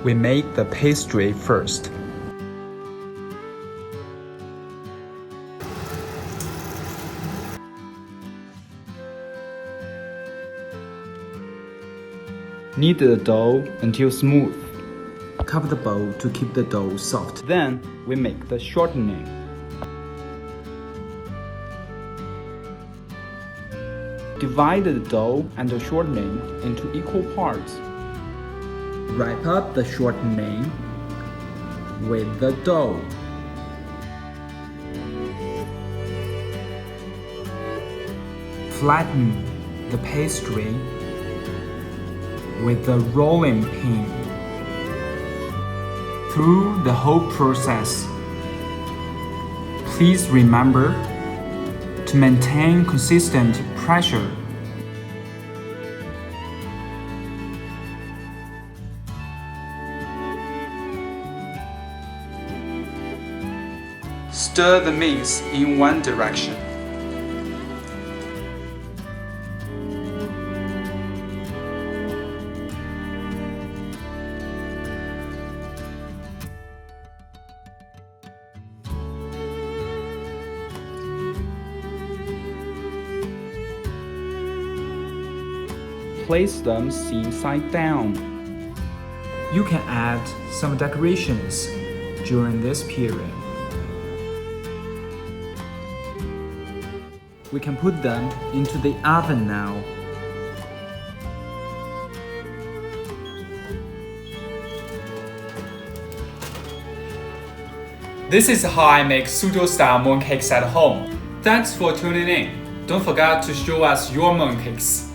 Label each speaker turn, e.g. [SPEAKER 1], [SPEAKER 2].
[SPEAKER 1] we make the pastry first. Knead the dough until smooth. Cover the bowl to keep the dough soft. Then we make the shortening. Divide the dough and the shortening into equal parts. Wrap up the shortening with the dough. Flatten the pastry with the rolling pin. Through the whole process, please remember to maintain consistent pressure. Stir the mix in one direction. Place them seam side down. You can add some decorations during this period. We can put them into the oven now.
[SPEAKER 2] This is how I make Suzhou-style mooncakes at home. Thanks for tuning in. Don't forget to show us your mooncakes.